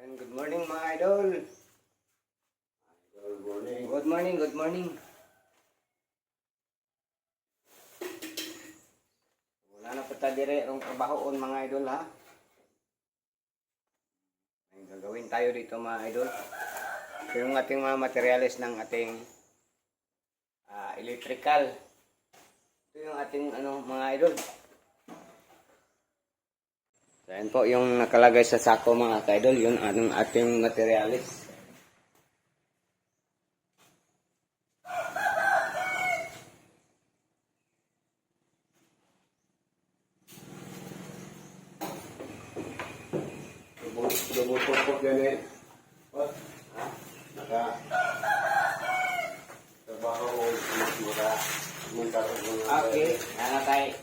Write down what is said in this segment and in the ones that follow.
And good morning mga idol. Good morning. Good morning, good morning. Wala na po tayo dire ang trabahoon mga idol ha. May gagawin tayo dito mga idol. Ito yung ating mga materials ng ating electrical. Ito yung ating mga idol. So, yan po yung nakalagay sa sako mga ka-idol. Yun anong ating materials. Lubos-lubos yan eh. What? Ha? Trabaho o mura. Okay, nana tayo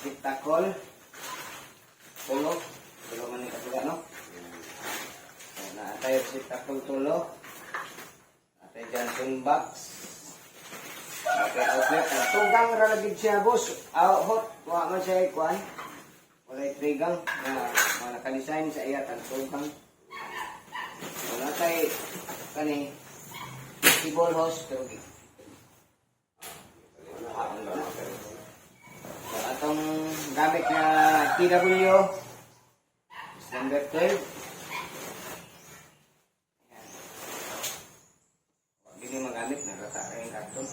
spectacle. Tulo. Tulo man ni kasuga no? Na tayo spectacle tulo. Atay Johnson box. Okay, outlet. Tugang ra lagi siya boss. Hot. Wa man siya ikuan. Walay trigang na naka-design sa iya ang tugang. Wala tayo kani cable hose pero atong gamit na TW standard 12. Ayan. Hindi magamit na rata yung karton.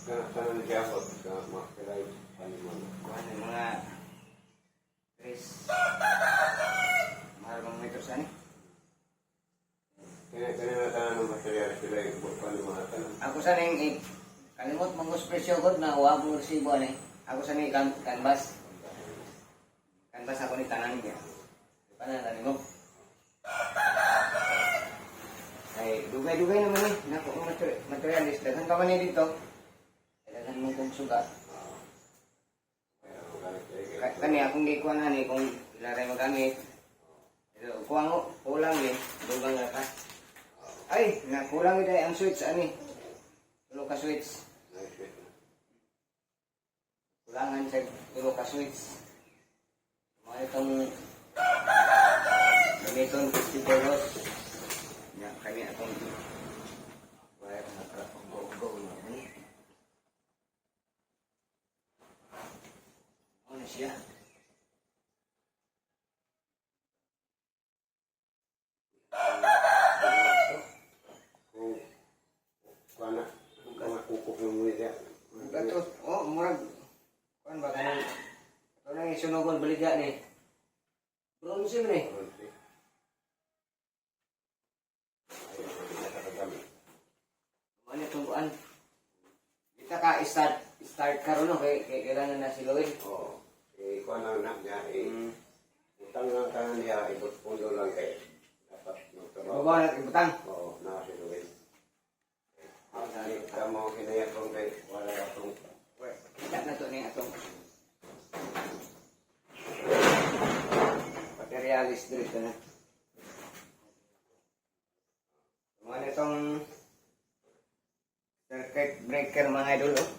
Saan nag-iapot? Makakilay paliman. Kuhan yung mga tres mahal mga metro saan eh. Kanina tanan ng materialis sila yung palimanatan. Ako sana yung kalimot mong presyo god na huwag mong resibo ano eh. Ako sana yung canvas. Canvas ako ni tanan niya. Panananin mo. Ay, dugay-dugay naman eh. Naku, materialis. Daghan ka man eh dito. Daghan mo kong sugat. Kani akong gikuan na ni kung ilaray magamit. Kuwang ko, kulang eh. Dugang na ka. Ay, nakulang ito ang switch ani. Tulo ka switch. Kulangan sa tulo ka switch. Mga itong gamiton festivalos. Ya, kanya itong wire na go na. Ano siya? Murag kuan ba kanang ito na yung sunugon baligya ni bronze man eh. Ano itong kuan kita ka start karon no kay kailangan na si Lloyd. Oo. Kuha lang na niya. Utang lang ka niya. Ibot-pundo lang kay dapat magtrabaho. Bawa na ibutang. Oo. Nakasiluin. Kamu kinaya kong kay wala akong Kita na to ni atong materialis dito na. Mga itong circuit breaker mga idol oh.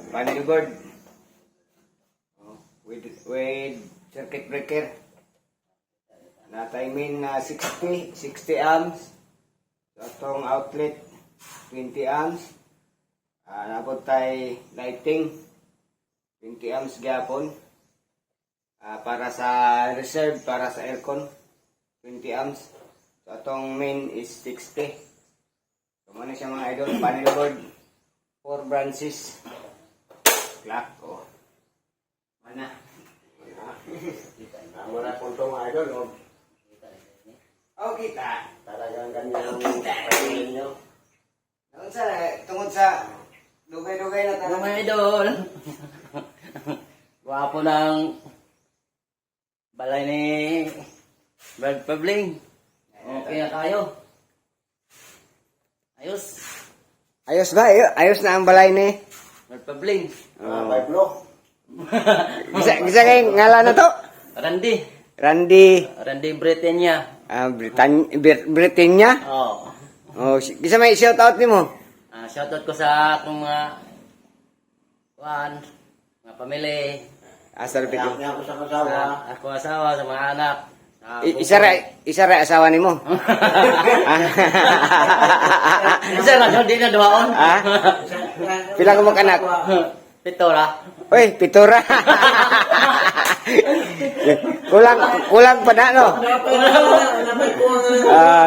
Panel board. Oh, with circuit breaker. Natay min na 60 amps. So itong outlet 20 amps. Napod tayo lighting 20 amps gapon. Para sa reserve, para sa aircon 20 amps. So itong main is 60. So muna siya mga idol. Panel board 4 branches. Clock oh. Mana? Muna puntong idol. Oh kita. Talagang ganyan ang pagkain nyo. Tungod sa dugay-dugay na tanong. Mga idol. Guwapo ng balay ni Brad Pabling. Okay na tayo. Ayos. Ayos ba? Ayos na ang balay ni. Brad Pabling. By block. Gisa kay ngalan na to? Randy. Randy Britannia. Britannia. Oh. Oh, gisa may shout out nimo. Shoutout ko sa akong mga mga pamilya. Asa pito. Kaya ako sa kasawa. Ako asawa sa mga anak. Isa ra asawa nimo. Isa lang di na duhaon. Ha? Pila ka mo anak? Pito ra. Uy, pitura. kulang pa na no.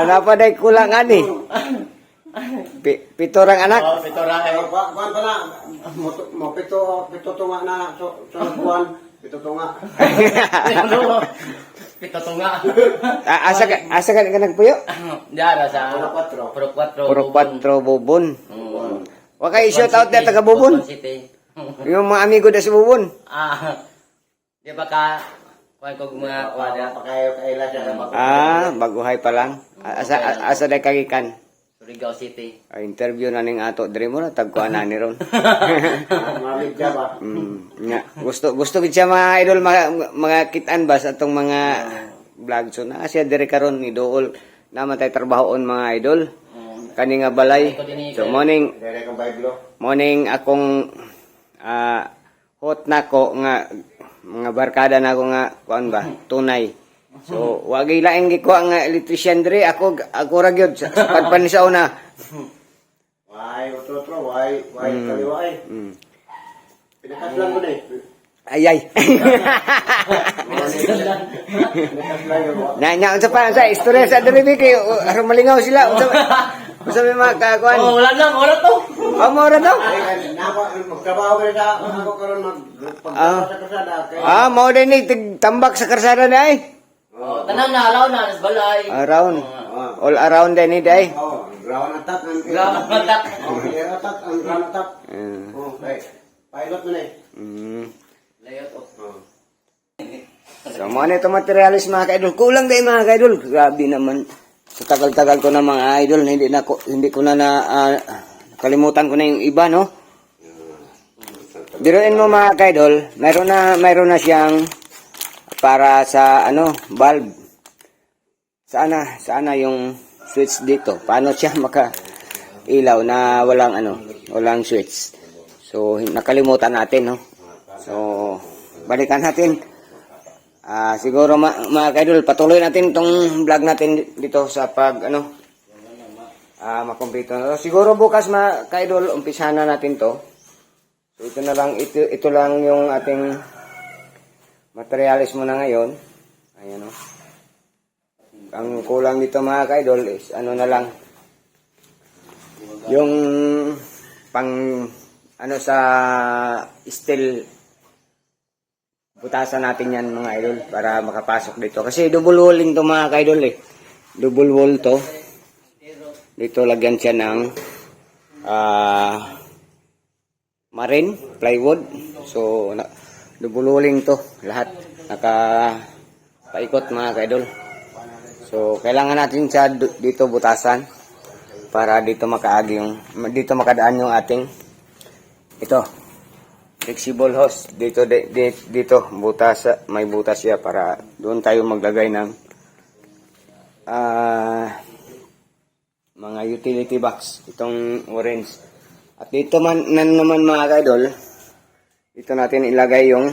Napaday kulang ani. Piturang anak. Oh, pito ra. Kuan pa na. Mo pito tunga na sa buwan. Pito tunga. Pito tunga. Asa ka nagpuyo? Dara sa Puro 4. Puro 4. Puro 4 bubon. Mm. Wa kay shout out na taga bubon. City. Yung mga amigo da sa bubon. Di ba ka kuan kog mga kuada Pakayo kaila siya. Baguhay pa lang. Asa day kagikan? Surigao City. Interview na ning ato diri mo na tagkuan na ni ron. Mamig siya ba? Gusto gid siya mga idol mga kitaan ba sa atong mga vlog so na siya diri karon ni Dool naman tay trabahoon mga idol. Kani nga balay. So morning Dere kang Bible. akong hot nako nga mga barkada na ako nga kuan ba tunay. So wag laing gikuha nga electrician diri ako ra gyud sa pagpan sa una. Why otro why kaliwa ay. Pinakaslan ko ni. Ayay. Pinakaslan ko. Na unsa pa sa istorya sa diri kay aron malingaw sila unsa may mga kakuan. Oh, wala to. Mo ra daw. Magtrabaho ka sa ako karon pagtrabaho sa kasada kay Mao din ni tambak sa karsada na ay. Tanan na alaw na nas balay. Around. All around din ni day. ground attack ang Ground attack. air attack ang ground attack. Okay. Pilot mo ni. Layout of. So mo na ito materialis mga ka-idol. Kulang din mga ka-idol. Grabe naman. Sa tagal-tagal ko na mga idol, hindi ko na kalimutan ko na yung iba, no? Biruin mo mga ka-idol, mayroon na siyang para sa valve. Sana yung switch dito. Paano siya maka-ilaw na walang switch. So nakalimutan natin, no? So balikan natin. Siguro mga ka-idol, patuloy natin itong vlog natin dito sa makumpleto. Siguro bukas mga ka-idol, umpisahan na natin to. So ito lang yung ating materialis muna ngayon. Ayan o. Ang kulang dito mga ka-idol is na lang. Yung sa steel butasan natin yan mga idol para makapasok dito. Kasi double walling to mga ka-idol eh. Double wall to. Dito lagyan siya ng marine, plywood. So double walling to. Lahat nakapaikot mga ka-idol. So kailangan natin siya dito butasan para dito makadaan yung ating flexible hose dito may butas siya para doon tayo maglagay ng mga utility box itong orange at dito naman mga ka-idol dito natin ilagay yung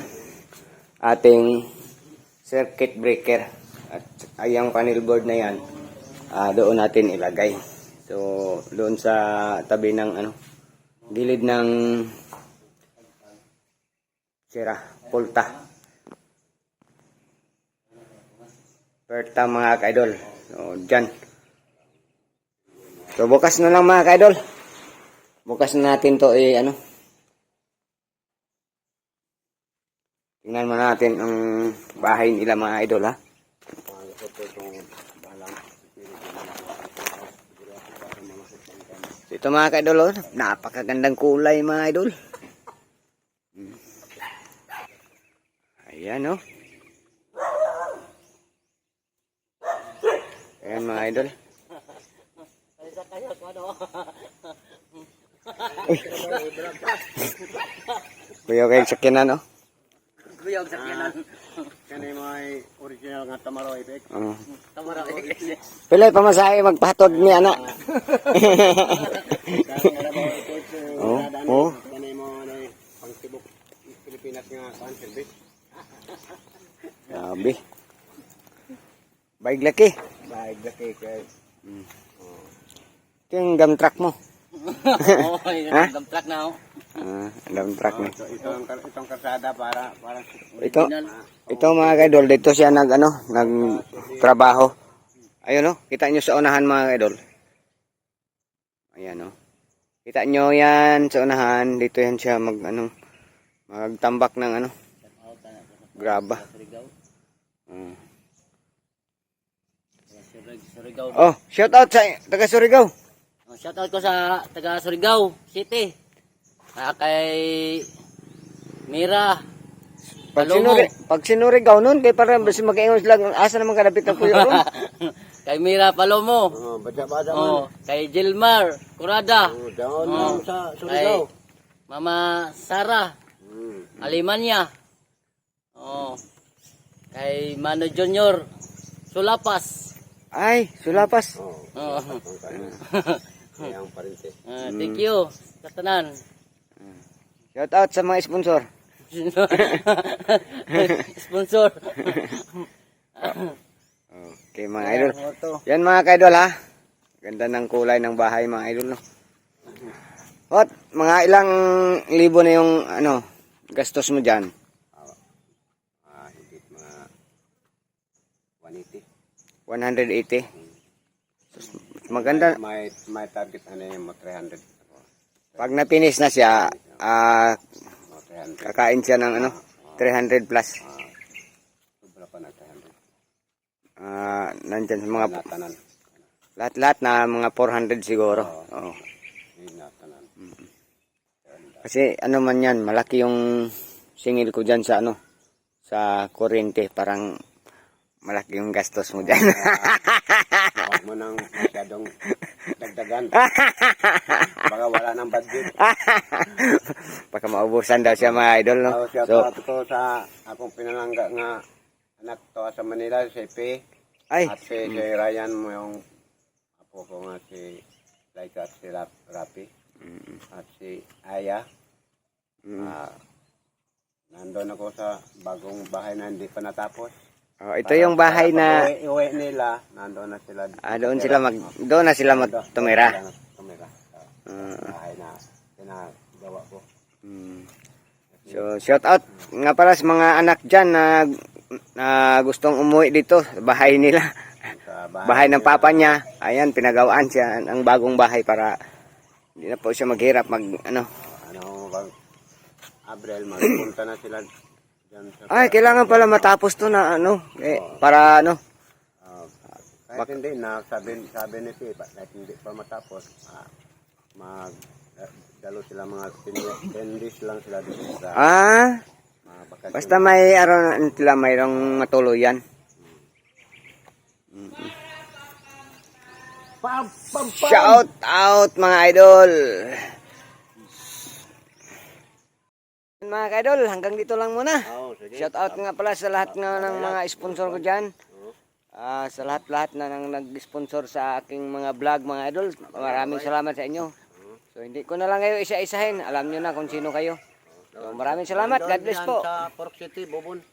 ating circuit breaker at yung panel board na yan doon natin ilagay so doon sa tabi ng gilid ng sira, pulta. Perta mga ka-idol. So, dyan. So, bukas na lang mga ka-idol. Bukas na natin to tingnan mo natin ang bahay nila mga idol ha. So, ito mga ka-idol napakagandang kulay mga idol. Ayan Ayan mga idol. Kuya kayo sakyanan Kuya og sakyanan. Kani may original nga Tamaro effect. Tamara. Pilay pamasahe magpahatod ni ana. Kani mo pangtibok Pilipinas nga service. Grabe. Baig laki. Baik laki kay. Ito yung dump truck mo. Oo, yung dump truck na ako. Dump truck ni. Itong kalsada para Ito mga kaidol, dito siya nagtrabaho. Ayun oh, kita nyo sa unahan mga kaidol. Ayan oh. Kita nyo yan sa unahan, dito yan siya magtambak ng graba. Surigao. Oh, shout out sa taga Surigao. Shoutout ko sa taga Surigao City. Kay Mira. Pag sinurigaw nun, kay para basi mag-iingos lang, asa naman kadapit ang kuya ron. Kay Mira Palomo. bada Kay Gilmar Curada. daon sa Kay Mama Sara Alimanya. Oh. Kay Mano Junior Sulapas. Ay, sulapas. Oh. Yang parente. Thank you sa tanan. Shout out sa mga sponsor. Sponsor. Okay mga idol. Yan mga kaidol ha. Ganda ng kulay ng bahay mga idol no. What? Mga ilang libo na yung gastos mo dyan? Higit mga 180. 180. Maganda. May target yung 300. Pag napinis na siya, 300. kakain siya ng 300 plus. Sobra pa na 300. Nandyan sa mga Natanan. lahat-lahat na mga 400 siguro. Oo. Natanan. Kasi man yan, malaki yung singil ko dyan sa sa kuryente. Parang malaki yung gastos mo dyan. Huwag mo nang masyadong dagdagan. Baka wala ng budget. Baka maubusan daw siya mga idol, no? So, ko sa akong pinalangga nga anak to sa Manila, si P. Ay, At si Ryan mo yung apo ko nga si Laika at si Rapi. At si Aya. Nandun ako sa bagong bahay na hindi pa natapos. ito yung bahay na Iuwi nila, nandun na sila. doon na sila tumira. Tumira. Bahay na pinagawa ko. So, shout out nga para sa mga anak dyan na gustong umuwi dito sa bahay nila. Sa Bahay ng papa niya. Ayan, pinagawaan siya ang bagong bahay para hindi na po siya maghirap Bag Abril, magpunta na sila dyan sa... Ay, kailangan pala matapos to na para kahit hindi na sabi ni P, kahit hindi pa matapos, dalo sila mga 10 days lang sila dito sa mga bakasyon. Basta may sila mayroong matuluyan. Shout out mga idol. Mga idol, hanggang dito lang muna. Shout out nga pala sa lahat ng mga sponsor ko dyan. Sa lahat-lahat na nag-sponsor sa aking mga vlog mga idol. Maraming salamat sa inyo. So hindi ko na lang kayo isa-isahin. Alam nyo na kung sino kayo. So, maraming salamat. God bless po. Sa Pork City, Bobon.